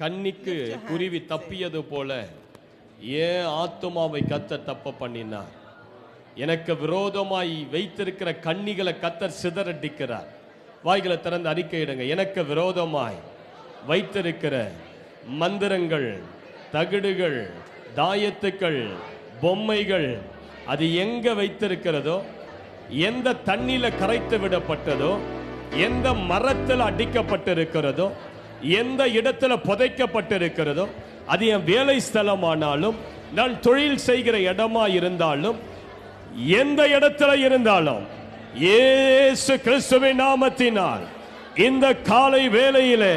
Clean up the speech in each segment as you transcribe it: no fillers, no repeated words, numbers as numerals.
கன்னிக்கு குருவி தப்பியது போல ஏன் ஆத்துமாவை கர்த்தர் தப்ப பண்ணினார். எனக்கு விரோதமாய் வைத்திருக்கிற கன்னிகளை கர்த்தர் சிதறடிக்கிறார். வாய்களை திறந்து அறிக்கையிடுங்க. எனக்கு விரோதமாய் வைத்திருக்கிற மந்திரங்கள், தகடுகள், தாயத்துக்கள், பொம்மைகள், அது எங்க வைத்திருக்கிறதோ, எந்த தண்ணியில கரைத்து விடப்பட்டதோ, எந்த மரத்தில் அடிக்கப்பட்டிருக்கிறதோ, எந்த இடத்துல புதைக்கப்பட்டிருக்கிறதோ, அது என் வேலை ஸ்தலமானாலும், நான் தொழில் செய்கிற இடமா இருந்தாலும், எந்த இடத்துல இருந்தாலும், இயேசு கிறிஸ்துவின் நாமத்தினால் இந்த காலை வேளையிலே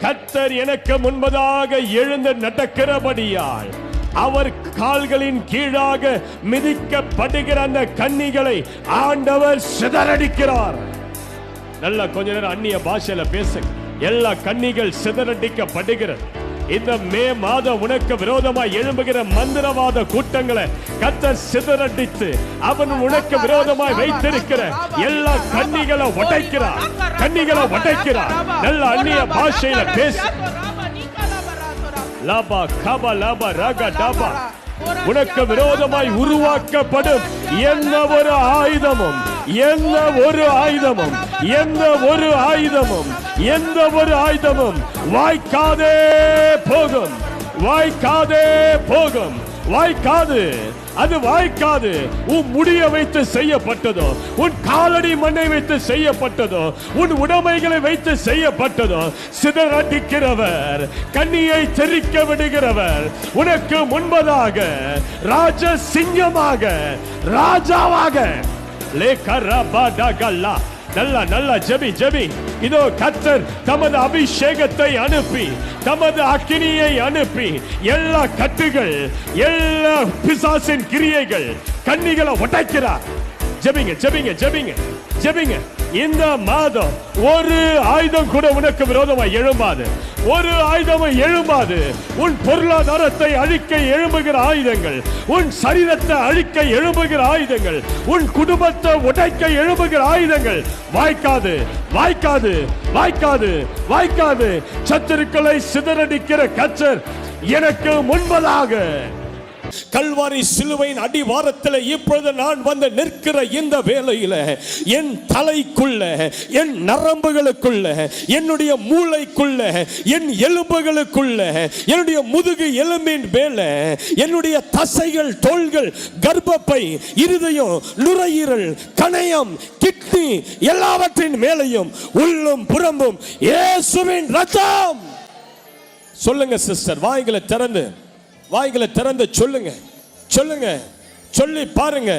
கர்த்தர் எனக்கு முன்பதாக எழுந்து நடக்கிறபடியால் அவர் கால்களின் கீழாக மிதிக்கப்படுகிற அந்த கன்னிகளை ஆண்டவர் சிதறடிக்கிறார். நல்ல கொஞ்ச நேரம் அந்நிய பாஷையில பேசுங்க. எல்லா கன்னிகள் சிதறடிக்கப்படுகிறது. இந்த மே மாதம் உனக்கு விரோதமாய் எழும்புகிற மந்திரவாத கூட்டங்களை கர்த்தர் சிதறடித்து அவன் உனக்கு விரோதமாய் வைத்திருக்கிற எல்லா கன்னிகளை உடைக்கிறார். கன்னிகளை உடைக்கிறார். நல்ல அந்நிய பாஷையில பேசு. லாபா கபா லாபா ராகா டாபா. உனக்கு விரோதமாய் உருவாக்கப்படும் எந்த ஒரு ஆயுதமும், எந்த ஒரு ஆயுதமும், எந்த ஒரு ஆயுதமும், எந்த ஒரு ஆயுதமும் வாய்க்காதே போகும். வாய்க்காதே போகும். வாய்க்காது. அது வாய்க்காது. உன் முடிய வைத்து செய்யப்பட்டதோ, உன் காலடி மண்ணை வைத்து செய்யப்பட்டதோ, உன் உடைமைகளை வைத்து செய்யப்பட்டதோ, சிதறடிக்கிறவர், கண்ணியை தெறிக்க விடுகிறவர், உனக்கு முன்பதாக ராஜ சிங்கமாக, ராஜாவாக லேகரபடகல்லா. நல்லா நல்லா ஜெபி ஜெபி. இதோ கர்த்தர் தமது அபிஷேகத்தை அனுப்பி, தமது அக்கினியை அனுப்பி, எல்லா கட்டுகள், எல்லா பிசாசின் கிரியைகள், கன்னிகளை உடைக்கிறார். ஜெபிங்க ஜெபிங்க ஜெபிங்க ஜெபிங்க. இந்த மாதம் ஒரு ஆயுதம் கூட உனக்கு விரோதமாய் எழும்பாது. ஒரு ஆயுதமும் எழும்பாது. உன் பொருளாதாரத்தை அழிக்க எழும்புகிற ஆயுதங்கள், உன் சரீரத்தை அழிக்க எழும்புகிற ஆயுதங்கள், உன் குடும்பத்தை உடைக்க எழும்புகிற ஆயுதங்கள் வாய்க்காது. வாய்க்காது. வாய்க்காது. வாய்க்காது. சத்துருக்களை சிதறடிக்கிற கர்த்தர் எனக்கு முன்பதாக கல்வாரி சிலுவையின் அடிவாரத்தில் இப்பொழுது நான் வந்து நிற்கிற இந்த வேளையில என் தலைக்குள்ள, என் நரம்புகளுக்குள்ள, என்னுடைய மூளைக்குள்ள, என் எலும்புகளுக்குள்ள, என்னுடைய முதுகு எலும்பின் மேல, என்னுடைய தசைகள், தோள்கள், கர்ப்பப்பை, இருதயம், நுரையீரல், கணையம், கிட்னி எல்லாவற்றின் மேலையும் உள்ளும் புறம்பும் இயேசுவின் இரத்தம். சொல்லுங்க சிஸ்டர், வாய்களை திறந்து, வாய்களை திறந்து சொல்லுங்க. சொல்லுங்க. சொல்லி பாருங்க.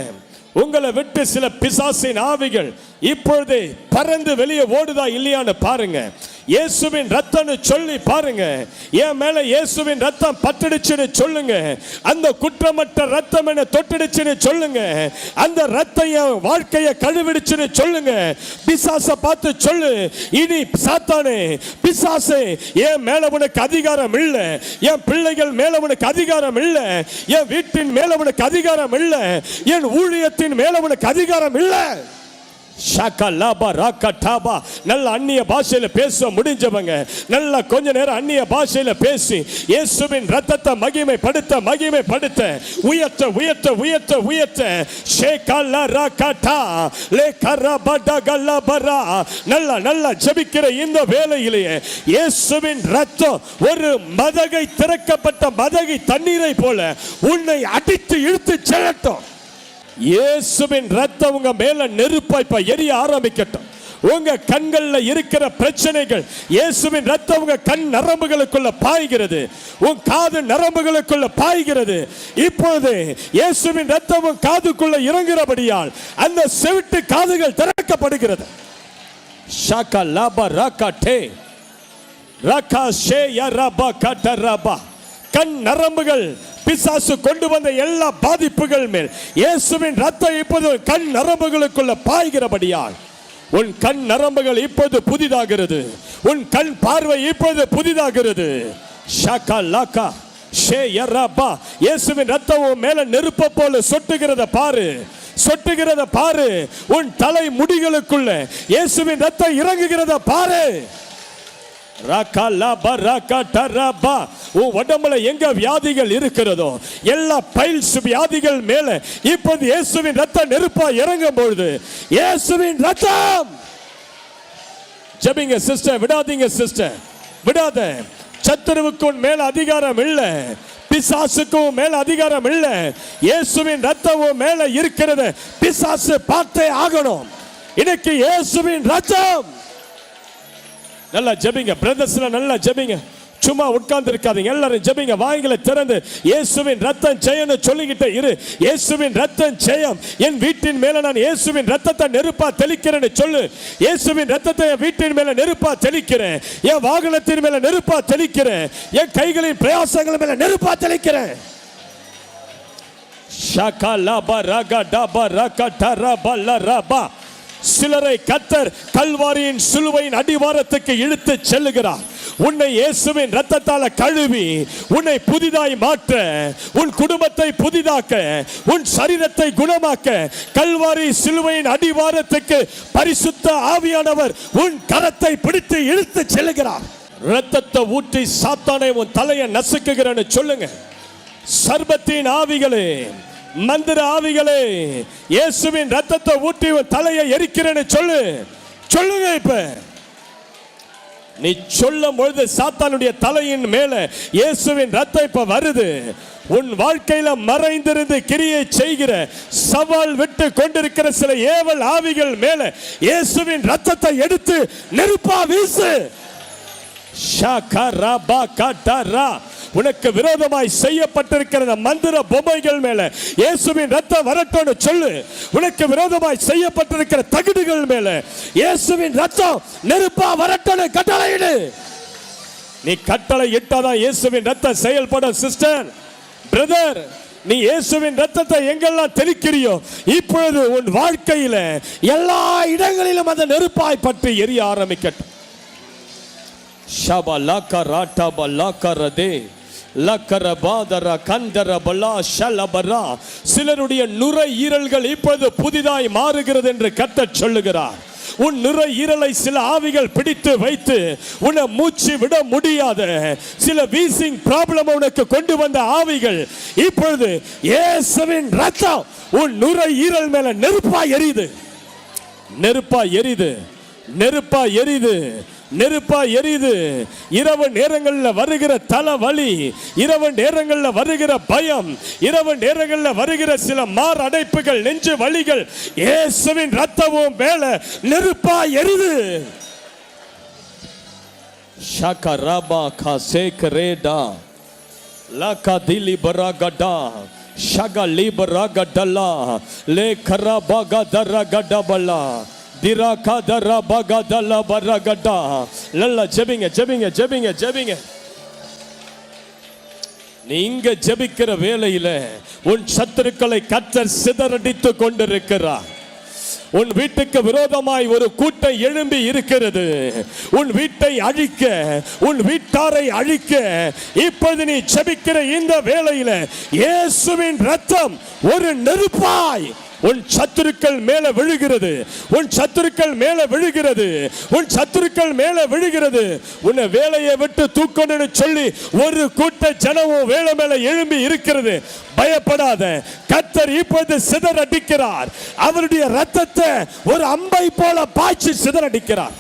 உங்களை விட்டு சில பிசாசின் ஆவிகள் இப்பொழுது பறந்து வெளியே ஓடுதா இல்லையான்னு பாருங்க. இயேசுவின் ரத்தம்னு சொல்லி பாருங்க. என் மேல இயேசுவின் ரத்தம் பட்டுடுச்சுன்னு சொல்லுங்க. அந்த குற்றமற்ற ரத்தம் என்ன தொட்டுடுச்சுன்னு சொல்லுங்க. அந்த ரத்தம் என் வாழ்க்கையை கழுவிடுச்சுன்னு சொல்லுங்க. பிசாசை பார்த்து சொல்லு, இனி சாத்தானே, பிசாசே, என் மேல உனக்கு அதிகாரம் இல்லை. என் பிள்ளைகள் மேல உனக்கு அதிகாரம் இல்லை. என் வீட்டின் மேல உனக்கு அதிகாரம் இல்லை. என் ஊழியத்தின் மேல உனக்கு அதிகாரம் இல்லை. நல்ல அந்நிய பாஷையில பேச முடிஞ்சவங்க நல்ல கொஞ்ச நேரம் அந்நிய பாஷையில பேசி இயேசுவின் ரத்தத்தை மகிமைப்படுத்த மகிமைப்படுத்த உயர்த்த உயர்த்த உயர்த்த உயர்த்த நல்ல நல்ல ஜெபிக்கிற இந்த வேளையிலேயே இயேசுவின் ரத்தம் ஒரு மதகை திறக்கப்பட்ட மதகை தண்ணீரை போல உன்னை அடித்து இழுத்து செல்லட்டும். இயேசுவின் ரத்தம் உங்க மேல நெருப்பாய் எரிய ஆரம்பிக்கட்டும். உங்க கண்கள்ல இருக்கிற பிரச்சனைகள் இயேசுவின் ரத்தம் உங்க கண் நரம்புகளுக்குள்ள பாய்கிறது. உன் காது நரம்புகளுக்குள்ள பாய்கிறது. இப்பொழுது இயேசுவின் ரத்தம் உன் காதுக்குள்ள இறங்குகிறபடியால் அந்த செவிட்டு காதுகள் திறக்கப்படுகிறது. ஷாகா லாபா ராகா டே ராகா ஷே யா ரபா கட ரபா. கண் நரம்புகள் பிசாசு கொண்டு வந்த எல்லா பாதிப்புகள் மேல் இயேசுவின் ரத்தம் இப்போது கண் நரம்புகளுக்குள்ள பாய்கிறபடியால் உன் கண் நரம்புகள் இப்போது புதிதாகிறது. உன் கண் பார்வை இப்போது புதிதாகிறது. ஷாகா லாகா ஷே யரபா. இயேசுவின் ரத்தம் மேல நெருப்ப போல சொட்டுகிறத பாரு. சொட்டுகிறத பாரு. உன் தலை முடிகளுக்குள்ள இயேசுவின் ரத்தம் இறங்குகிறத பாரு. உன் உடம்புல எங்க வியாதிகள் இருக்கிறதோ எல்லா பைல்ஸ் வியாதிகள் மேல இப்போது இயேசுவின் ரத்தம் நெருப்பா இறங்கும் பொழுது இயேசுவின் ரத்தம். ஜெபிங்க சிஸ்டர், விடாதீங்க சிஸ்டர், விடாத. சத்துருவுக்கு உன் மேல அதிகாரம் இல்ல, பிசாசுக்கும் மேல அதிகாரம் இல்ல. இயேசுவின் ரத்தம் மேல இருக்கிறது. பிசாசு பார்த்தே ஆகணும். இன்னைக்கு இயேசுவின் ரத்தம். நல்லா ஜெபிங்க பிரதர்ஸ்ல, நல்லா ஜெபிங்க. சும்மா உட்கார்ந்து இருக்காதீங்க, எல்லாரும் ஜெபிங்க. வாய்களை திறந்து இயேசுவின் ரத்தம் ஜெயம்னு சொல்லிக்கிட்டே இரு. இயேசுவின் ரத்தம் ஜெயம். என் வீட்டின் மேல நான் இயேசுவின் ரத்தத்தை நெருப்பா தெளிக்கிறேன்னு சொல்லு. இயேசுவின் ரத்தத்தை என் வீட்டின் மேல நெருப்பா தெளிக்கிறேன், என் வாகனத்தின் மேல நெருப்பா தெளிக்கிறேன், என் கைகளின் பிரயாசங்கள் மேல நெருப்பா தெளிக்கிறேன். சிலரை கர்த்தர் கல்வாரியின் சிலுவையின் அடிவாரத்துக்கு இழுத்து செல்லுகிறார். உன்னை இயேசுவின் ரத்தத்தால கழுவி உன்னை புதிதாய் மாற்ற, உன் குடும்பத்தை புதிதாக்க, உன் சரீரத்தை குணமாக்க கல்வாரி சிலுவையின் அடிவாரத்துக்கு பரிசுத்த ஆவியானவர் உன் கரத்தை பிடித்து இழுத்து செல்லுகிறார். ரத்தத்தை ஊற்றி சாத்தானை உன் தலையை நசுக்குகிறேன்னு சொல்லுங்க. சர்பத்தின் ஆவிகளே, மந்திர ஆவிகளே, இயேசுவின் ரத்தத்தை ஊற்றி தலையை எரிக்கிறேன்னு சொல்லு. சொல்லுங்க. இப்ப நீ சொல்லும் பொழுது சாத்தானுடைய தலையின் மேல இயேசுவின் ரத்தம் இப்ப வருது. உன் வாழ்க்கையில மறைந்திருந்து கிரியை செய்கிற, சவால் விட்டு கொண்டிருக்கிற சில ஏவல் ஆவிகள் மேல இயேசுவின் ரத்தத்தை எடுத்து நெருப்பா வீசு. உனக்கு விரோதமாய் செய்யப்பட்டிருக்கிற மந்திர பொம்மைகள் மேல இயேசுவின் ரத்தம் வரட்டும்னு சொல்லு. உனக்கு விரோதமாய் செய்யப்பட்டிருக்கிற தகுடுகள் மேல இயேசுவின் ரத்தம் நெருப்பா வரட்டும்னு கட்டளையிடு. நீ கட்டளை இட்டாதான் இயேசுவின் ரத்தம் செயல்படும். சிஸ்டர், பிரதர், நீ இயேசுவின் ரத்தத்தை எங்கெல்லாம் தெளிக்கிறியோ இப்பொழுது உன் வாழ்க்கையில எல்லா இடங்களிலும் அந்த நெருப்பாய் பற்றி எரிய ஆரம்பிக்கட்டும். சிலருடைய நுரையீரல்கள் இப்போது புதிதாய் மாறுகிறது என்று கர்த்தர் சொல்லுகிறார். உன் நுரையீரலை சில ஆவிகள் பிடித்து வைத்து உன்னை மூச்சு விட முடியாத சில வீசிங் ப்ராப்ளம் உனக்கு கொண்டு வந்த ஆவிகள் இப்பொழுது இயேசுவின் ரத்தம் உன் நுரையீரல் மேல நெருப்பா எரியுது. நெருப்பா எரியுது, நெருப்பா எரியுது, நெருப்பா எரியுது. இரவு நேரங்களில் வருகிற தலைவலி, இரவு நேரங்களில் வருகிற பயம், இரவு நேரங்களில் வருகிற சில மார் அடைப்புகள், நெஞ்சு வலிகள் இயேசுவின் ரத்தமும் மேல நெருப்பா எரியுது. ஷகரபா கசேகரேடா லகதிலி பரகடா ஷகலி பரகடலா லே கரபகதரகடபலா திராகதர பகதல பரகடா. நல்லா ஜெபிங்க, ஜெபிங்க, ஜெபிங்க, ஜெபிங்க. நீ இங்க ஜெபிக்கிற வேளையில உன் சத்துருக்களை கர்த்தர் சிதறடித்து கொண்டிருக்கிறார். உன் வீட்டுக்கு விரோதமாய் ஒரு கூட்டம் எழும்பி இருக்கிறது. உன் வீட்டை அழிக்க, உன் வீட்டாரை அழிக்க இப்போது நீ ஜெபிக்கிற இந்த வேளையில இயேசுவின் ரத்தம் ஒரு நெருப்பாய் உன் சத்துருக்கள் மேல விழுகிறது. உன் சத்துருக்கள் மேல விழுகிறது. உன் சத்துருக்கள் மேல விழுகிறது. உன்னை வேலையை விட்டு தூக்கணும்னு சொல்லி ஒரு கூட்ட ஜனமும் வேலை மேல எழும்பி இருக்கிறது. பயப்படாத, கர்த்தர் இப்போது சிதறடிக்கிறார். அவருடைய ரத்தத்தை ஒரு அம்பை போல பாய்ச்சி சிதறடிக்கிறார்.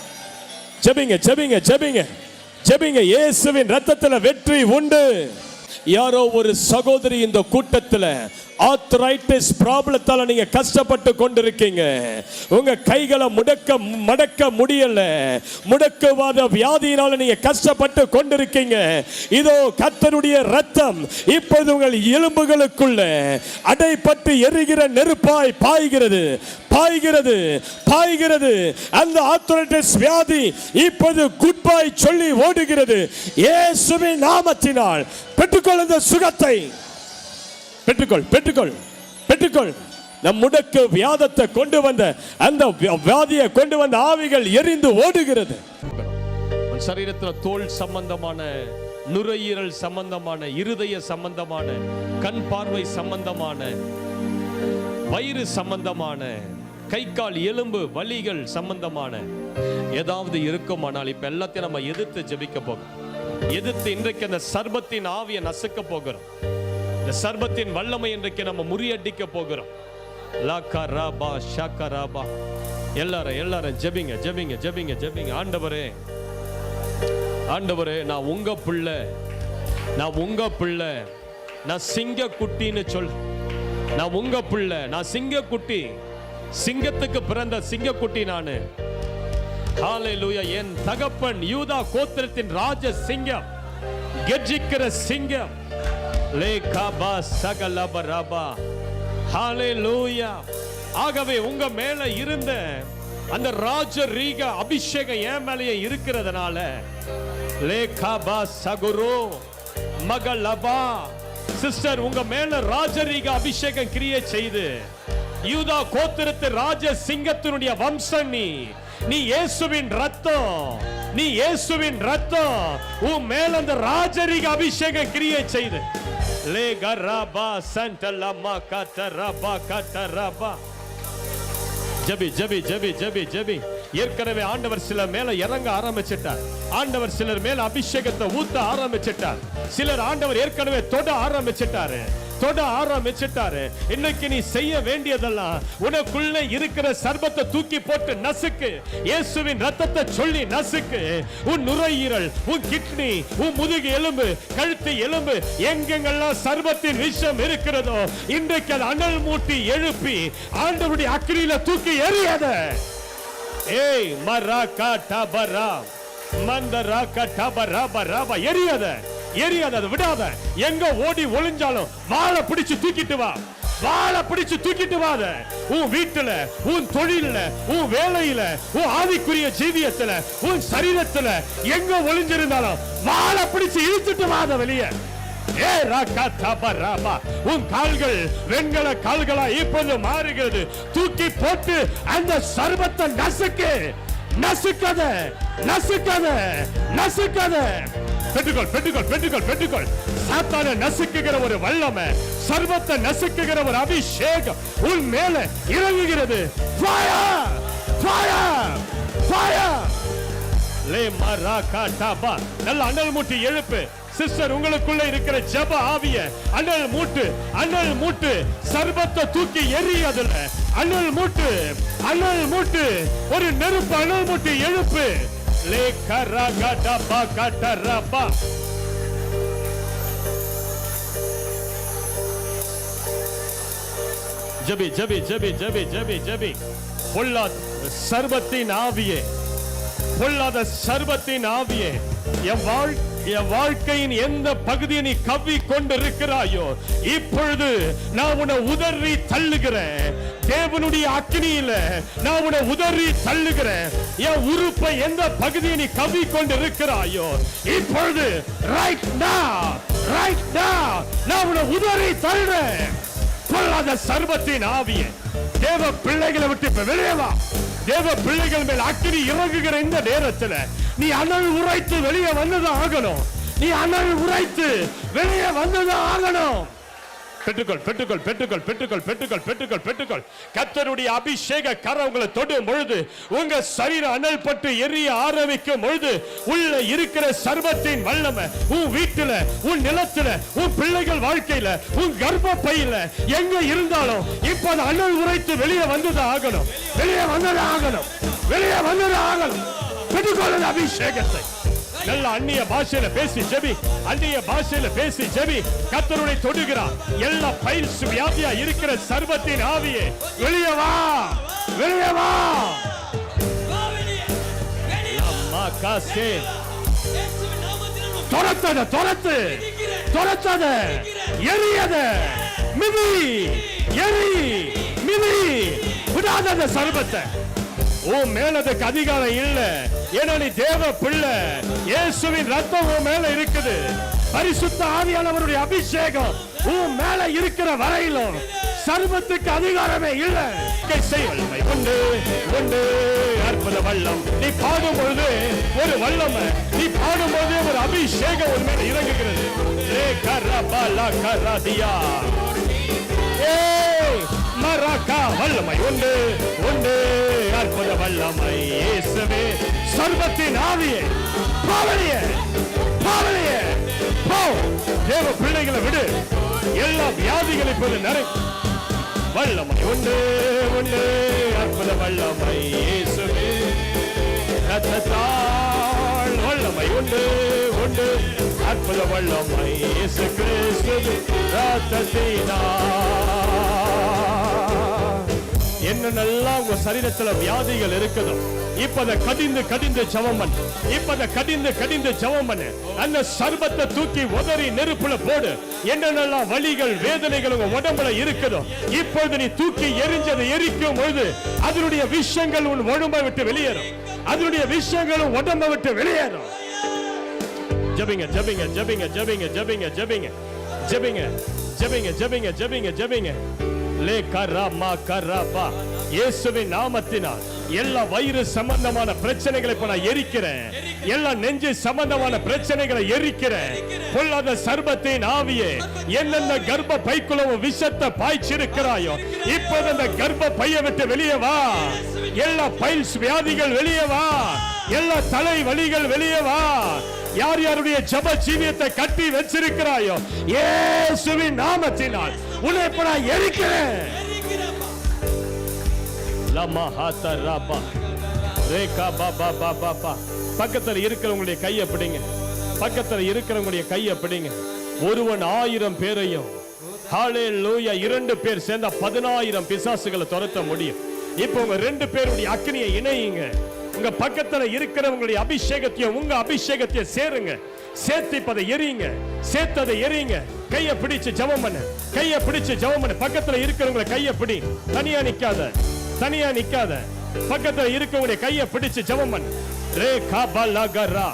ஜெபிங்க, ஜெபிங்க, ஜெபிங்க, ஜெபிங்க. இயேசுவின் ரத்தத்தில் வெற்றி உண்டு. யாரோ ஒரு சகோதரி இந்த கூட்டத்தில் ஆர்த்ரைட்டிஸ் ப்ராப்ளத்தால நீங்க கஷ்டப்பட்டு கொண்டிருக்கீங்க. உங்க கைகளை மடக்க முடியல. முடக்குவாத வியாதியினால நீங்க கஷ்டப்பட்டு கொண்டிருக்கீங்க. இதோ கர்த்தருடைய ரத்தம் இப்போது உங்கள் எலும்புகளுக்குள்ள அடைப்பட்டு எரிகிற நெருப்பாய் பாய்கிறது, பாய்கிறது, பாய்கிறது. அந்த ஆர்த்ரைட்டிஸ் வியாதி இப்போது குட் பை சொல்லி ஓடுகிறது. இயேசுவின் நாமத்தினால் பெற்றுக்கொள் இந்த சுகத்தை. பெற்றுக்கொள், பெற்றுக்கொள், பெற்றுக்கொள். நம் முடக்கு வியாதத்தை கொண்டு வந்த அந்த வியாதியை கொண்டு வந்த ஆவிகள் எரிந்து ஓடுகிறது. சரீரத்தில் தோல் சம்பந்தமான, நுரையீரல் சம்பந்தமான, இருதய சம்பந்தமான, கண் பார்வை சம்பந்தமான, வயிறு சம்பந்தமான, கை கால் எலும்பு வலிகள் சம்பந்தமான ஏதாவது இருக்குமானால் இப்ப எல்லாத்தையும் நம்ம எதிர்த்து ஜெபிக்க போகிறோம். எதிர்த்து இன்றைக்கு அந்த சர்பத்தின் ஆவியை நசுக்க போகிறோம். இந்த சர்பத்தின் வல்லமை இன்றைக்கு நம்ம முறியடிக்க போகிறோம். லாக்கா ராபா ஷாக்கா ராபா. எல்லாரும் ஜெபிங்க ஜெபிங்க ஜெபிங்க ஜெபிங்க. ஆண்டவரே, ஆண்டவரே, நான் உங்க பிள்ளை, நான் உங்க பிள்ளை, நான் சிங்க குட்டின்னு சொல். நான் உங்க பிள்ளை, நான் சிங்க குட்டி, சிங்கத்துக்கு பிறந்த சிங்க குட்டி நானு. ஹalleluya. என் தகப்பன் யூதா கோத்திரத்தின் ராஜ சிங்கம், கெர்ஜிக்கிற சிங்கம். லேகாபா சகலபரபா. ஹalleluya. ஆகவே உங்க மேல இருந்த அந்த ராஜரீக அபிஷேகம் என் மேலேயே இருக்கிறதுனால லேகாபா சகுரு மகளபா. சிஸ்டர், உங்க மேல ராஜரீக அபிஷேகம் கிரியேட் செய்து யூதா கோத்திரத்து ராஜ சிங்கத்தினுடைய வம்சம் நீ இயேசுவின் ரத்தம், நீ இயேசுவின் ரத்தம் உன் மேல அந்த ராஜரீக அபிஷேகம் கிரியேட் செய்து லேகரபா சண்டலமா கதரபா கதரபா. ஜெபி ஜெபி ஜெபி ஜெபி ஜெபி. ஏற்கனவே ஆண்டவர் சிலர் மேல இறங்க ஆரம்பிச்சிட்டார். ஆண்டவர் சிலர் மேல அபிஷேகத்தை ஊத்த ஆரம்பிச்சிட்டார். சிலர் ஆண்டவர் ஏற்கனவே தொட ஆரம்பிச்சிட்டாரு. இன்னைக்கு நீ செய்ய வேண்டியதெல்லாம் உனக்குள்ள இருக்கிற சர்பத்தை தூக்கி போட்டு நசுக்கு. இயேசுவின் ரத்தத்தை சொல்லி நசுக்கு. உன் நுரையீரல், உன் கிட்னி, உன் முதுகு எலும்பு, கழுத்து எலும்பு, எங்கெங்கெல்லாம் சர்பத்தின் விஷம் இருக்கிறதோ இன்றைக்கு அது அனல் மூட்டி எழுப்பி ஆண்டவருடைய அக்கினியில தூக்கி எறியாத. ஏய் மராகா டபரா மந்தராகா டபரா பரபா. எறியாத, எரியாத, விடாத. எங்க ஓடி ஒளிஞ்சாலும் வாளை பிடிச்சு தூக்கிட்டு வா, வாளை பிடிச்சு தூக்கிட்டு வாத. உன் வீட்டுல, உன் தொழில, உன் வேலையில, உன் ஆவிக்குரிய ஜீவியத்துல, உன் சரீரத்துல எங்க ஒளிஞ்சிருந்தாலும் வாளை பிடிச்சு இழுத்துட்டு வாத வெளியே. ஏ ராகா தபராபா. உன் கால்கள் வெண்கல கால்களா இப்போது மாறுகிறது. தூக்கி போட்டு அந்த சர்பத்தை நசுக்கு. நசுக்காத, நசுக்காத, நசுக்காத. பெற்றுக்கொள், பெற்றுக்கொள், பெற்றுக்கொள், பெற்றுக்கொள். சாத்தானை நசுக்குகிற ஒரு வல்லமை, சர்வத்தை நசுக்குகிற ஒரு அபிஷேகம் உன் மேல இறங்குகிறது. Fire, fire, fire. லே மராகா டபா. நல்ல அனல் மூட்டி எழுப்பு. சிஸ்டர், உங்களுக்குள்ள இருக்கிற ஜெப ஆவிய அனல் மூட்டு, அனல் மூட்டு. சர்வத்தை தூக்கி எறியதுல அனல் மூட்டு, அனல் மூட்டு. ஒரு நெருப்பு அனல் மூட்டி எழுப்பு. லே கரகா டபா கட்டரபா. ஜெபி ஜெபி ஜெபி ஜெபி ஜெபி ஜெபி. பொல்லாத சர்வத்தின் ஆவியே, பொல்லாத சர்வத்தின் ஆவியே, என் வாழ்க்கையின் எந்த பகுதியை நீ கவ்வி கொண்டிருக்கிறாயோ இப்பொழுது நான் உன்னை உதறி தள்ளுகிறேன். தேவனுடைய அக்கினியில நான் உன்னை உதறி தள்ளுகிறேன். என் உறுப்பை எந்த பகுதியை நீ கவ்வி கொண்டிருக்கிறாயோ இப்பொழுது ரைட் நவ, ரைட் நவ நான் உன்னை உதறி தள்ளுறேன். பொல்லாத சர்வத்தின் ஆவியே, தேவ பிள்ளைகளை விட்டு இப்ப வெளியே வா. தேவ பிள்ளைகள் மேல் அக்கினி இறங்குகிற இந்த நேரத்தில் நீ அனல் உரைத்து வெளியே வந்ததான் ஆகணும். நீ அனல் உரைத்து வெளியே வந்ததான் ஆகணும். பெற்றுக்கொள், பெற்றுக்கொள், பெற்றுக்கொள், பெற்றுக்கொள், பெற்றுக்கொள், பெற்றுக்கொள், பெற்றுக்கொள். கர்த்தருடைய அபிஷேக கரம் உங்களை தொடும் பொழுது உங்க சரீரம் அனல் பட்டு எரிய ஆரம்பிக்கும் பொழுது உள்ள இருக்கிற சர்வத்தின் வல்லமை உன் வீட்டுல, உன் நிலத்துல, உன் பிள்ளைகள் வாழ்க்கையில, உன் கர்ப்ப பையில எங்க இருந்தாலும் இப்ப அந்த அனல் உரைத்து வெளியே வந்ததான் ஆகணும். வெளியே வந்ததான் ஆகணும். வெளியே வந்ததான் ஆகணும். பெற்றுக்கொள்ள அபிஷேகத்தை. நல்ல அந்நிய பாஷையில பேசி ஜெபி, அந்நிய பாஷையில பேசி ஜெபி. கர்த்தருடைய தொடுகிறார். எல்லா பைல்ஸ் வியாதியா இருக்கிற சர்வத்தின் ஆவியே வெளியே வா, வெளியே வா. அம்மா காசே துரத்தத, துரத்து, துரத்தத, எரியத, மிதி, எரி, மிதி. விடாத சர்வத்தை. உன் மேலதுக்கு அதிகாரம் இல்ல. ஏன்னா நீ தேவ பிள்ளை. இயேசுவின் ரத்தம் உன் மேல இருக்குது. பரிசுத்த ஆவியானவருடைய அபிஷேகம் உன் மேல இருக்கிற வரையிலும் சர்வத்துக்கு அதிகாரமே இல்லை. உண்டு உண்டு அற்புத வல்லம். நீ பாடும் பொழுது ஒரு வல்லம், நீ பாடும் பொழுது ஒரு அபிஷேகம் உன் மேல இறங்குகிறது. மராக்கா வல்லமை உண்டு உண்டு அற்புத வல்லமை இயேசுவே. சர்வத்தின் ஆவியே பாவலியே பாவலியே போ. தேவ பிள்ளைகளை விடு. எல்லா வியாதிகளை இப்போது நிறை. வல்லமை உண்டு உண்டு. அற்புத வல்லமை இயேசுவே. ரத்தத்தால் வல்லமை உண்டு உண்டு. அற்புத வல்லமை இயேசு கிறிஸ்து ரத்தத்தினால். என்னென்னலாம் உங்க சரீரத்துல வியாதிகள் இருக்குதோ இப்பத கடிந்து கடிந்து ஜெபம் பண்ணு. இப்பத கடிந்து கடிந்து ஜெபம் பண்ணு. அந்த சர்பத்தை தூக்கி உதறி நெருப்புல போடு. என்னென்னலாம் வலிகள் வேதனைகள் உங்க உடம்புல இருக்குதோ இப்பொழுது நீ தூக்கி எரிஞ்சதை எரிக்கும் பொழுது அதனுடைய விஷயங்கள் உன் உடம்பை விட்டு வெளியேறும். அதனுடைய விஷயங்கள் உடம்பை விட்டு வெளியேறும். ஜெபிங்க ஜெபிங்க ஜெபிங்க ஜெபிங்க ஜெபிங்க ஜெபிங்க ஜெபிங்க ஜெபிங்க ஜெபிங்க ஜெபிங்க ஜெபிங்க. லே கரமா கரபா. இயேசுவின் நாமத்தினால் எல்லா வயிறு சம்பந்தமான பிரச்சனைகளை இப்ப நான் எரிக்கிறேன். எல்லா நெஞ்சு சம்பந்தமான பிரச்சனைகளை எரிக்கிறேன். பொல்லாத சர்பத்தின் ஆவியே, என்னென்ன கர்ப்ப பைக்குள்ள விஷத்தை பாய்ச்சிருக்கிறாயோ இப்போது அந்த கர்ப்ப பையை விட்டு வெளியே வா. எல்லா பைல்ஸ் வியாதிகள் வெளியே வா. எல்லா தலை வலிகள் வெளியே வா. யார் யாருடைய ஜெப ஜீவியத்தை கட்டி வச்சிருக்கிறாயோ இயேசுவின் நாமத்தினால் உன்னை இப்ப நான் எரிக்கிறேன். லமா ஹாத்தா ராபா ரேகா பாபா பாபா பா. பக்கத்தில் இருக்கிறவங்களுடைய கையை பிடிங்க. பக்கத்தில் இருக்கிறவங்களுடைய கையை பிடிங்க. ஒருவன் 1000 பேரையும் ஹalleluya 2 பேர் சேர்ந்தா 10000 பிசாசுகளை துரத்த முடியும். இப்போ உங்க 2 பேருடைய அக்கினியை இணையுங்க. உங்க பக்கத்துல இருக்கிறவங்களுடைய அபிஷேகத்தையும் உங்க அபிஷேகத்தையும் சேருங்க. சேர்த்து இப்பதை எரியுங்க. சேர்த்ததை எரியுங்க. கையை பிடிச்சு ஜெபம் பண்ணு. கையை பிடிச்சு ஜெபம் பண்ணு. பக்கத்துல இருக்கிறவங்களை கையை பிடி. தனியா நிக்காத. தனியா நிக்காத. பக்கத்துல இருக்கவங்களுடைய கையை பிடிச்சு ஜெபம் பண்ணு. ரே காபலகரா.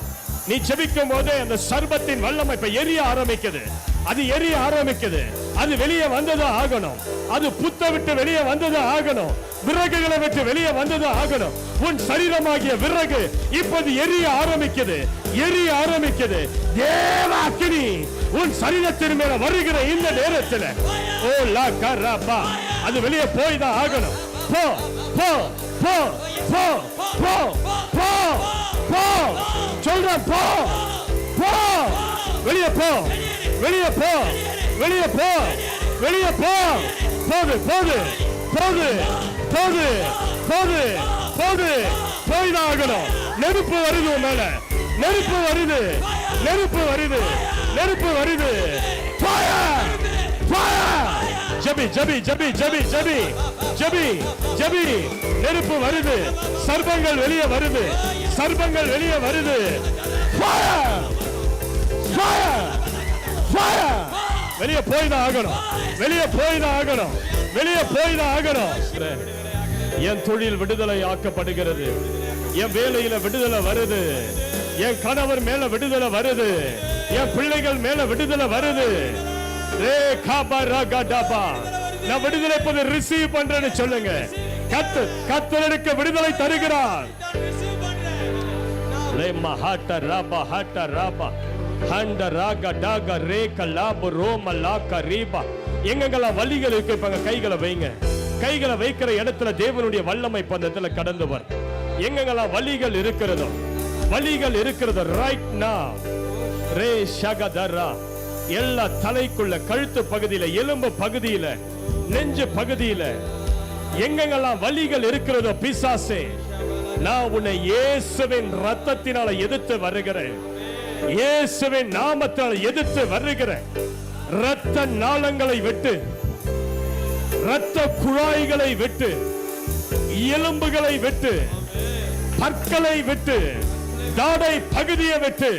நீ ஜெபிக்கும் போதே அந்த சர்பத்தின் வல்லமை இப்ப எரிய ஆரம்பிக்குது. அது எரிய ஆரம்பிக்குது. அது வெளியே வந்ததா ஆகணும். அது புத்த விட்டு வெளியே வந்ததா ஆகணும். விறகுகளை விட்டு வெளியே வந்ததா ஆகணும். உன் சரீரமாகிய விறகு இப்போது எரிய ஆரம்பிக்குது. எரிய ஆரம்பிக்குது. தேவ அக்கினி உன் சரீரத்தின் மேல வருகிற இந்த நேரத்தில் ஓ லா கரபா அது வெளியே போய் தான் ஆகணும். போ போ போ போ போ போ போ சொல்றேன். போ போ வெளியே போ வெளியே போ வெளியே போ வெளியே போ. போது போது போது போது போது போது போய்தான் ஆகணும். நெருப்பு வருது மேல. நெருப்பு வருது. நெருப்பு வருது. நெருப்பு வருது. Fire fire. ஜெபி ஜெபி ஜெபி ஜெபி ஜெபி ஜெபி ஜெபி. நெருப்பு வருது. சர்பங்கள் வெளியே வருது. சர்பங்கள் வெளியே வருது. Fire fire fire. வெளியே போய்தான் ஆகணும். வெளியே போய்தான் ஆகணும். வெளியே போய்தான் ஆகணும். என் தொழில் விடுதலை ஆக்கப்படுகிறது. என் வேலையில விடுதலை வருது. என் கணவர் மேல விடுதலை வருது. என் பிள்ளைகள் மேல விடுதலை வருது. நான் விடுதலை ரிசீவ் பண்றேன்னு சொல்லுங்க. கர்த்தருக்கு விடுதலை தருகிறார். எங்கெல்லாம் வலிகள் இருக்கு இப்ப கைகளை வைங்க. கைகளை வைக்கிற இடத்துல தேவனுடைய வல்லமை பந்தத்துல கடந்து வரும். எங்கெல்லாம் வலிகள் இருக்கிறதோ வலிகள் இருக்கிறதோ ரைட் நவ ரே ஷகதரா எல்லா தலைக்குள்ள கழுத்து பகுதியில எலும்பு பகுதியில நெஞ்சு பகுதியில எங்கெல்லாம் வலிகள் இருக்கிறதோ பிசாசே நான் உன்னை இயேசுவின் ரத்தத்தினால எதிர்த்து வருகிறேன். இயேசுவின் நாமத்தால் எதிர்த்து வருகிறேன். இரத்த நாளங்களை விட்டு இரத்த குழாய்களை விட்டு எலும்புகளை விட்டு பற்களை விட்டு தாடை பகுதியை விட்டு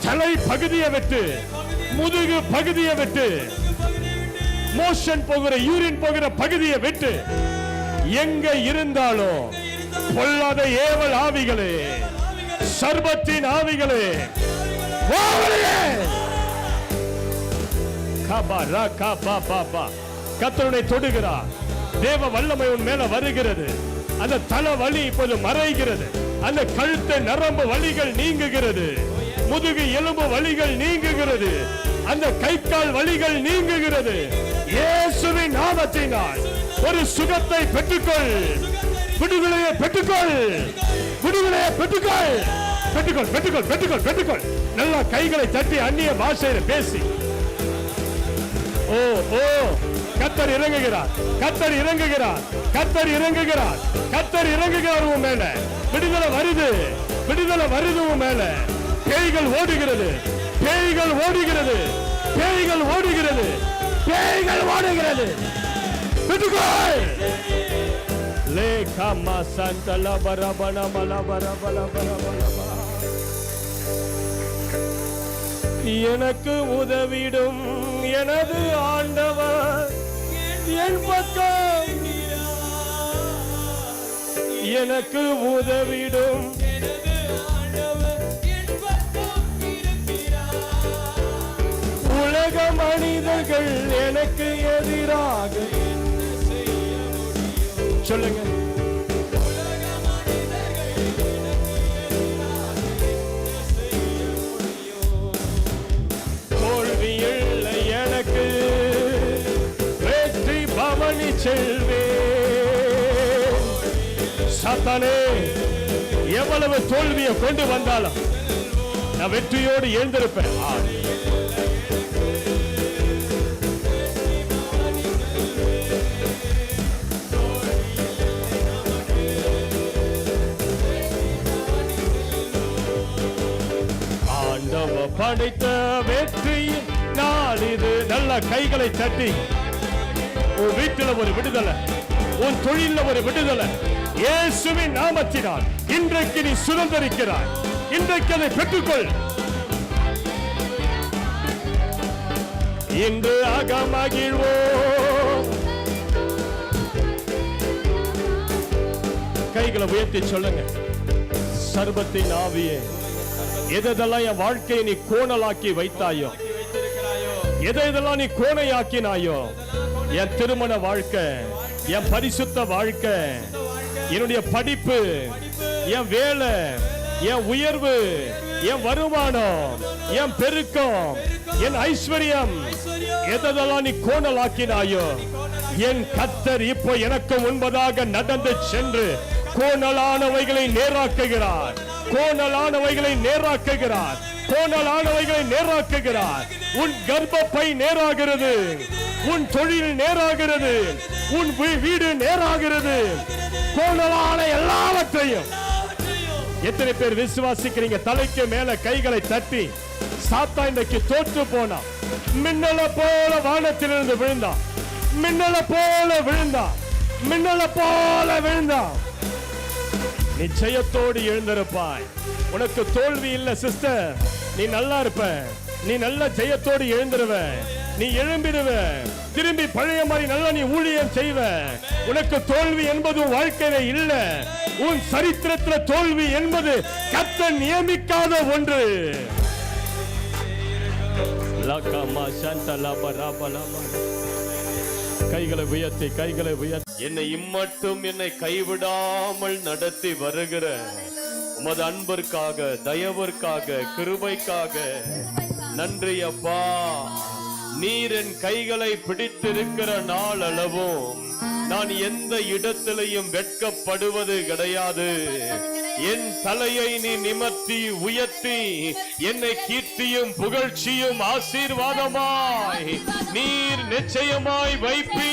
தலை பகுதியை விட்டு முதுகு பகுதியை விட்டு மோஷன் போகிற யூரின் போகிற பகுதியை விட்டு எங்க இருந்தாலும் பொல்லாத ஏவல் ஆவிகளே சர்பத்தின் ஆவிகளே கர்த்தரை தொடுகிறார். தேவ வல்லமை உன் மேல வருகிறது. அந்த தலை வலி இப்போது மறைகிறது. அந்த கழுத்து நரம்பு வலிகள் நீங்குகிறது. முதுகு எலும்பு வலிகள் நீங்குகிறது. அந்த கை கால் வலிகள் நீங்குகிறது. இயேசுவின் நாமத்தினால் ஒரு சுகத்தை பெற்றுக்கொள். விடுதலையை பெற்றுக்கொள், விடுதலையை பெற்றுக்கொள், பெற்றுக்கொள், பெற்றுக்கொள், பெற்றுக்கொள், பெற்றுக்கொள். நல்லா கைகளை தட்டி அந்நிய பாஷையில பேசி. ஓ ஓ கர்த்தர் இறங்குகிறார், கர்த்தர் இறங்குகிறார், கர்த்தர் இறங்குகிறார், கர்த்தர் இறங்குகிறார் உன் மேல. விடுதலை வருது, விடுதலை வருது உன் மேல. பேய்கள் ஓடுகிறது, பேய்கள் ஓடுகிறது, பேய்கள் ஓடுகிறது, பேய்கள் ஓடுகிறது. பெற்றுக்கொள். லே காமா சந்தல பரபன மலபர பலபரபலபா. எனக்கு உதவிடும் எனது ஆண்டவர் என் பக்கம், எனக்கு உதவிடும் உலக மனிதர்கள் எனக்கு எதிராக சொல்லுங்க. தோல்வி இல்லை எனக்கு, வெற்றி பவனி செல்வே. சாத்தானே எவ்வளவு தோல்வியை கொண்டு வந்தாலும் நான் வெற்றியோடு எழுந்திருப்பேன். படைத்த வெற்றி நாள் இது. நல்ல கைகளை தட்டி. உன் வீட்டில் ஒரு விடுதலை, உன் தொழில ஒரு விடுதலை இயேசுவின் நாமத்தினால் இன்றைக்கு நீ சுதந்திரிக்கிறாய். இன்றைக்கு அதை பெற்றுக்கொள். இன்று அகமகிழ்வோம். கைகளை உயர்த்தி சொல்லுங்க. சர்வத்தின் ஆவியே, எதெல்லாம் என் வாழ்க்கையை நீ கோணலாக்கி வைத்தாயோ, எதெல்லாம் நீ கோணையாக்கினாயோ, என் திருமண வாழ்க்கை, என் பரிசுத்த வாழ்க்கை, என்னுடைய படிப்பு, என் வேலை, என் உயர்வு, என் வருமானம், என் பெருக்கம், என் ஐஸ்வர்யம், எதெல்லாம் நீ கோணலாக்கினாயோ, என் கர்த்தர் இப்போ எனக்கு முன்பதாக நடந்து சென்று கோணலானவைகளை நேராக்குகிறார், கோணலானவைகளை நேராக்குகிறார், கோணலானவைகளை நேராக்குகிறார். உன் கர்ப்பப்பை நேராகிறது, உன் தொழில் நேராகிறது, உன் வீடு நேராகிறது. கோணலான எல்லாவற்றையும் எத்தனை பேர் விசுவாசிக்கிறீங்க? தலைக்கு மேல கைகளை தட்டி. சாத்தான் இன்றைக்கு தோற்று போனான். மின்னல போல வானத்திலிருந்து விழுந்தான், மின்னல போல விழுந்தான், மின்னல போல விழுந்தான். நிச்சயத்தோடு எழுந்திருப்பாய். உனக்கு தோல்வி இல்ல சிஸ்டர். நீ நல்லா இருப்ப, நீ நல்ல ஜெயத்தோடு எழுந்திருவ, நீ எழும்பிடுவ, திரும்பி பழைய மாதிரி நல்லா நீ ஊழியம் செய்வ. உனக்கு தோல்வி என்பது வாழ்க்கையில இல்ல. உன் சரித்திரத்தில் தோல்வி என்பது கர்த்தர் நியமிக்காத ஒன்று. கைகளை உயர்த்தி, கைகளை உயர்த்தி. என்னை இம்மட்டும் என்னை கைவிடாமல் நடத்தி வருகிற உமது அன்பிற்காக, தயவிற்காக, கிருபைக்காக நன்றி அப்பா. நீர் என் கைகளை பிடித்திருக்கிற நாள் அளவும் நான் எந்த இடத்திலையும் வெட்கப்படுவது கிடையாது. என் தலையை நீ நிமிர்த்தி உயர்த்தி என்னை கீர்த்தியும் புகழ்ச்சியும் ஆசீர்வாதமாய் நீர் நிச்சயமாய் வைப்பீ.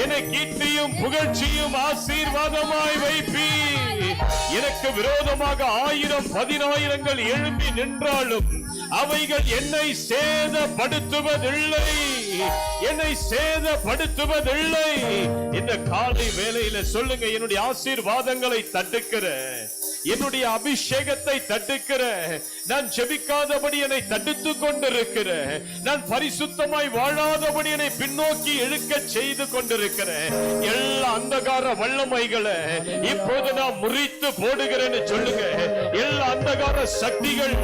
என்னை கீர்த்தியும் புகழ்ச்சியும் ஆசீர்வாதமாய் வைப்பீ. எனக்கு விரோதமாக 1000-10,000 எழும்பி நின்றாலும் அவைகள் என்னை சேதப்படுத்துவதில்லை, என்னை சேதப்படுத்துவதில்லை. இந்த காலை வேளையில சொல்லுங்க, என்னுடைய ஆசீர்வாதங்களை தடுக்கிற, என்னுடைய அபிஷேகத்தை தடுக்கிற, நான் ஜெபிக்காதபடி என்னை தடுத்துக் கொண்டிருக்கிற, நான் பரிசுத்தமாய் வாழாதபடி என்னை பின்னோக்கி இழுக்க செய்து கொண்டிருக்கிற எல்லா அந்தகார வல்லமைகளை இப்போது நான் முறித்து போடுகிறேன்னு சொல்லுங்க. எல்லா அந்தகார சக்திகள்,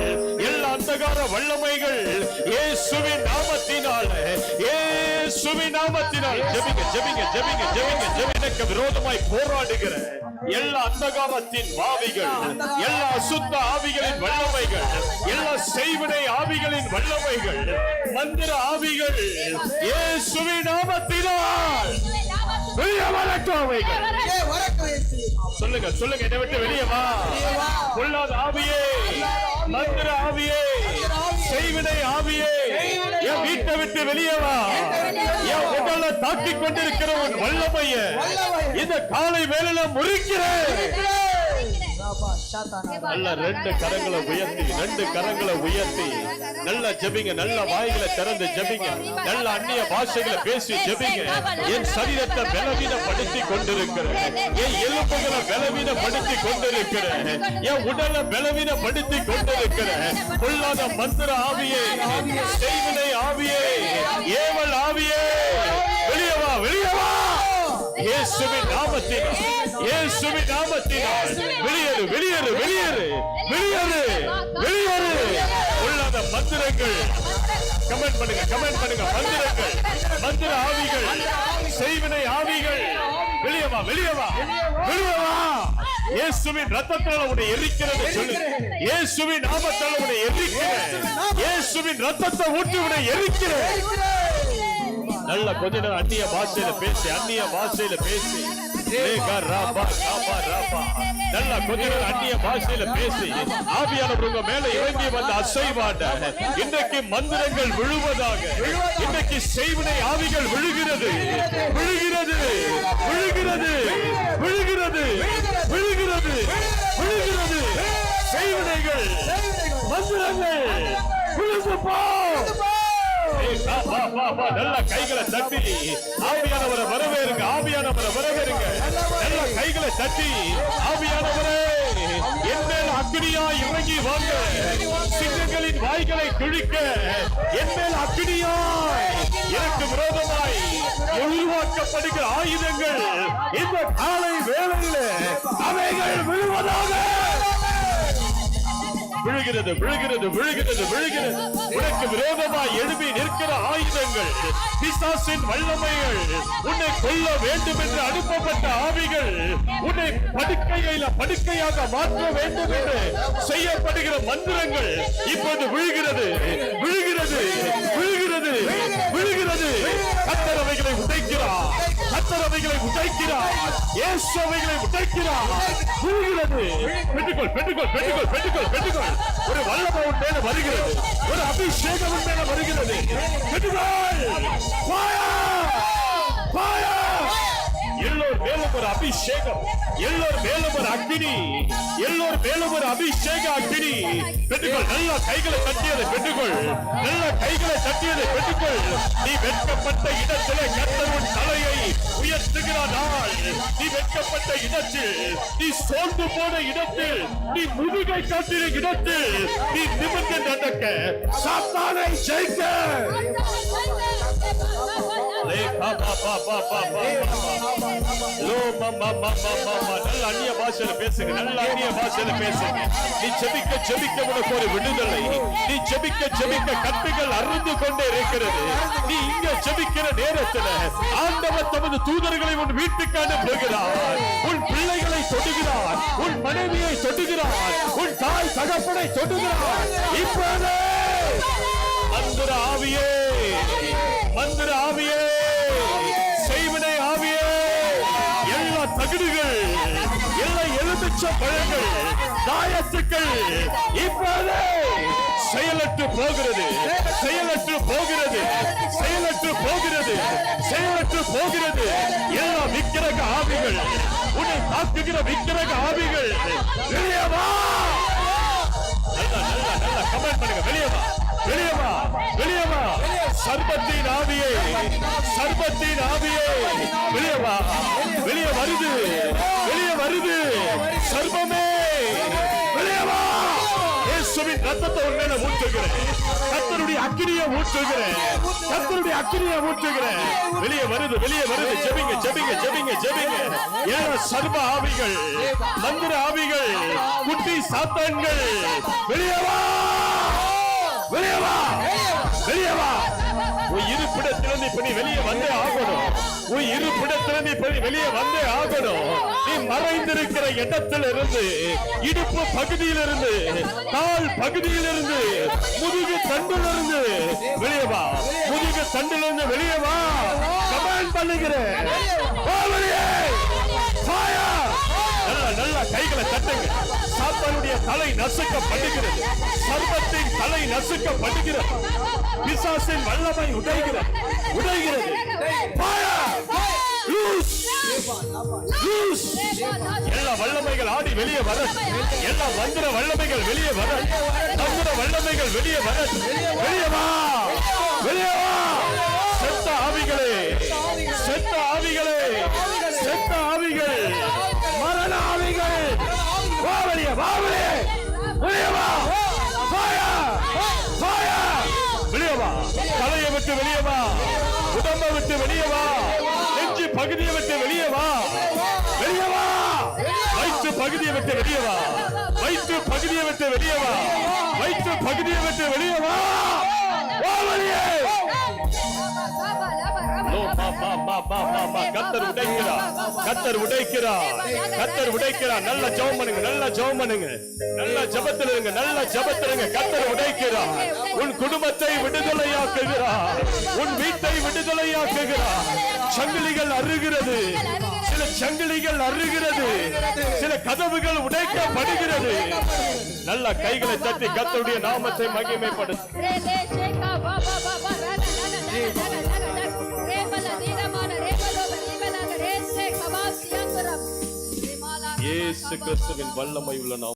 எல்லா அந்தகார வல்லமைகள் இயேசுவின் நாமத்தினால, இயேசுவின் நாமத்தினால் ஜெபிங்க, ஜெபிங்க, ஜெபிங்க, ஜெபிங்க, ஜெபிக்க விரோதமாய் போராடுகிற எல்லா அந்தகாரத்தின் ஆவிகள், எல்லா அசுத்த ஆவிகளின் வல்லமைகள், எல்லா செய்வினை ஆவிகளின் வல்லமைகள், மந்திர ஆவிகள் இயேசுவின் நாமத்தினால் வெளியே வரட்டும். சொல்லுங்க சொல்லுங்க, என்னை விட்டு வெளியே வா. பொல்லாத ஆவியே, மந்திர ஆவியே, செய்வினை ஆவியே, என் வீட்டை விட்டு வெளியே வா. என் உடலை தாக்கிக் கொண்டிருக்கிற உன் வல்லமைய இந்த காலை வேளையில முறிக்கிறேன். நல்ல ரெண்டு கரங்களை உயர்த்தி நல்ல ஜெபிங்க. நல்ல வாய்களை திறந்து ஜெபிங்க. நல்ல அந்நிய பாஷைகளை பேசி ஜெபிங்க. என் சரீரத்தை பலவீனப்படுத்தி கொண்டிருக்கிறேன், என் எலும்புகளை பலவீனப்படுத்தி கொண்டிருக்கிறேன், என் உடலை பலவீனப்படுத்தி கொண்டிருக்கிறேன். பொல்லாத மந்திர ஆவியே, செய்வினை ஆவியே, ஏவல் ஆவியே, வெளியே வா, வெளியே வா. இயேசுவின் நாமத்தினால், இயேசுவின் நாமத்தினால் வெளியேறு, வெளியேறு, வெளியேறு, வெளியேறு, வெளியேறு. உள்ளாத மந்திரங்கள், கமெண்ட் பண்ணுங்க, கமெண்ட் பண்ணுங்க. மந்திரங்கள், மந்திர ஆவிகள், செய்வினை ஆவிகள், வெளியே வா, வெளியே வா, வெளியே வா. இயேசுவின் ரத்தத்தால் உன்னை எரிக்கிறது சொல்லு. இயேசுவின் நாமத்தால் உன்னை எரிக்கிறேன். இயேசுவின் ரத்தத்தை ஊற்றி உன்னை எரிக்கிறேன். நல்ல கொஞ்ச நேரம் அந்நிய பாஷையில பேசி, அந்நிய பாஷையில பேசி, நல்ல கொஞ்ச நேரம் அந்நிய பாஷையில பேசி ஆவியானவர் உங்க மேல இறங்கி வந்து அசைவாட. இன்றைக்கு மந்திரங்கள் விழுவதாக, இன்றைக்கு செய்வினை ஆவிகள் விழுகிறது, விழுகிறது, விழுகிறது, விழுகிறது, விழுகிறது, விழுகிறது. செய்வினைகள், மந்திரங்கள் விழுந்து போ. நல்ல கைகளை தட்டி ஆவியானவரை வரவேறுங்க, ஆவியானவரை வரவேறுங்க. நல்ல கைகளை தட்டி ஆவியானவரே என் மேல் அக்கினியா இறங்கி வாங்க. சிங்கங்களின் வாய்களை கிழிக்க என் மேல் அக்கினியாய் எனக்கு விரோதமாய் உருவாக்கப்படுகிற ஆயுதங்கள் இந்த காலை வேளையில அவைகள் விழுவதாக. விழுகிறது, விழுகிறது, விழுகிறது, விழுகிறது. உனக்கு விரோதமாய் எழுப்பி நிற்கிற ஆயுதங்கள், பிசாசின் வல்லமைகள், உன்னை கொல்ல வேண்டும் என்று அனுப்பப்பட்ட ஆவிகள், உன்னை படுக்கையாக மாற்ற வேண்டும் என்று செய்யப்படுகிற மந்திரங்கள் இப்போது விழுகிறது, விழுகிறது, விழுகிறது, விழுகிறது. கர்த்தர் அவைகளை உடைக்கிறார், கர்த்தர் அவைகளை உடைக்கிறார், இயேசு அவைகளை உடைக்கிறார். விழுகிறது. பெற்றுக்கொள், பெற்றுக்கொள், பெற்றுக்கொள், பெற்றுக்கொள், பெற்றுக்கொள். ஒரு வல்லமை உன் மேல வருகிறது, ஒரு அபிஷேகம் உன் மேல வருகிறது. எல்லோர் மேலும் ஒரு அபிஷேகம், எல்லோர் மேலும் ஒரு அக்னி, எல்லோர் மேலும் ஒரு அபிஷேக அக்னி. பெற்றுக்கொள். நல்ல கைகளை தட்டியதை பெற்றுக்கொள், நல்ல கைகளை தட்டியதை பெற்றுக்கொள். நீ வெட்கப்பட்ட இடத்திலே கர்த்தர் உன் தலையை உயர்த்துகிறார் நாள். நீ வெட்கப்பட்ட இடத்தில், நீ சோர்ந்து போன இடத்தில், நீ முதுகை காட்டின இடத்தில் நீ நிமிர்ந்து நடக்க, சாத்தானை ஜெயிக்க. நல்ல அந்நிய பாஷையில பேசுங்க, நல்ல அந்நிய பாஷையில பேசுங்க. நீ ஜெபிக்க ஜெபிக்க உனக்கு ஒரு விடுதலை, நீ ஜெபிக்க ஜெபிக்க கட்டுகள் அறுந்து கொண்டே இருக்கிறது. நீ இங்க ஜெபிக்கிற நேரத்தில் ஆண்டவர் தமது தூதர்களை உன் வீட்டுக்கு அனுப்புகிறார். உன் பிள்ளைகளை தொடுகிறார், உன் மனைவியை தொடுகிறார், உன் தாய் தகப்பனை தொடுகிறார். இப்போது மந்திர ஆவியே, மந்திர ஆவியே, செய்வினை ஆவியே, எல்லா தகுதிகள், எல்லா எலுமிச்ச பழங்கள், தாயத்துக்கள் இப்போது செயலற்று போகிறது, செயலற்று போகிறது, செயலற்று போகிறது, செயலற்று போகிறது. எல்லா விக்கிரக ஆவிகள், உன்னை தாக்குகிற விக்கிரக ஆவிகள் வெளியே வா. நல்ல நல்ல நல்ல கமெண்ட் பண்ணுங்க. வெளியே வா, வெளியே வா, வெளியே வா. சர்பத்தின் ஆவியே, சர்பத்தின் ஆவியே, வெளியே வா. வெளியே வருது, வெளியே வருது. சர்பமே வெளியே வா. இயேசுவின் ரத்தத்தை உன் மேல ஊற்றுகிறேன், கர்த்தருடைய அக்கினியை ஊற்றுகிறேன், கர்த்தருடைய அக்கினியை ஊற்றுகிறேன். வெளியே வருது, வெளியே வருது. ஜெபிங்க, ஜெபிங்க, ஜெபிங்க, ஜெபிங்க. ஏழ சர்ப ஆவிகள், மந்திர ஆவிகள், குட்டி சாத்தான்கள் வெளியே வா, வெளியே வா, வெளியே வா. உன் இருப்பிடத்திலிருந்து இப்ப நீ வெளியே வந்தே ஆகணும். உன் இருப்பிடத்திலிருந்து இப்ப நீ வெளியே வந்தே ஆகணும். நீ மறைந்திருக்கிற இடத்திலிருந்து, இடுப்பு பகுதியிலிருந்து, கால் பகுதியிலிருந்து, முதுகு தண்டிலிருந்து வெளியே வா. முதுகு தண்டிலிருந்து வெளியே வா. கமெண்ட் பண்ணுகிறேன். Fire! நல்ல கைகளை தட்டுங்க. சாத்தானுடைய தலை நசுக்கப்படுகிறது. சர்வத்தின் தலை நசுக்கப்படுகிறது. பிசாசின் வல்லமை உடைகிறது. எல்லா வல்லமைகள் ஆடி வெளியே வர, எல்லா மந்திர வல்லமைகள் வெளியே வர, மந்திர வல்லமைகள் வெளியே வர. வெளியே வா, வெளியே வா. செத்த ஆவிகளே, செத்த ஆவிகளே, செத்த ஆவிகள், மரண ஆவிகள், வா வெளியே, வா வெளியே, வெளியே வா. வெளியே வா, தலையை விட்டு வெளியே வா, உடம்பை விட்டு வெளியே வா, நெஞ்சு பகுதியை விட்டு வெளியே வா, வெளியே வா. வயிற்று பகுதியை விட்டு வெளியே வா, வயிற்று பகுதியை விட்டு வெளியே வா, வயிற்று பகுதியை விட்டு வெளியே வா. வா வெளியே. கர்த்தர் உடைக்கிறார், கர்த்தர் உடைக்கிறார், கர்த்தர் உடைக்கிறார். நல்ல ஜெபம் பண்ணுங்க, நல்ல ஜெபம் பண்ணுங்க, நல்ல ஜெபத்தில் இருங்க, நல்ல ஜெபத்தில் இருங்க. கர்த்தர் உடைக்கிறார். உன் குடும்பத்தை விடுதலையாக்குகிறார், உன் வீட்டை விடுதலையாக்குகிறார். சங்கிலிகள் அறுகிறது, சில சங்கிலிகள் அறுகிறது, சில கதவுகள் உடைக்கப்படுகிறது. நல்ல கைகளை தட்டி கர்த்தருடைய நாமத்தை மகிமைப்படுத்து. இயேசு கிறிஸ்துவின் வல்லமை உள்ள நாமம்.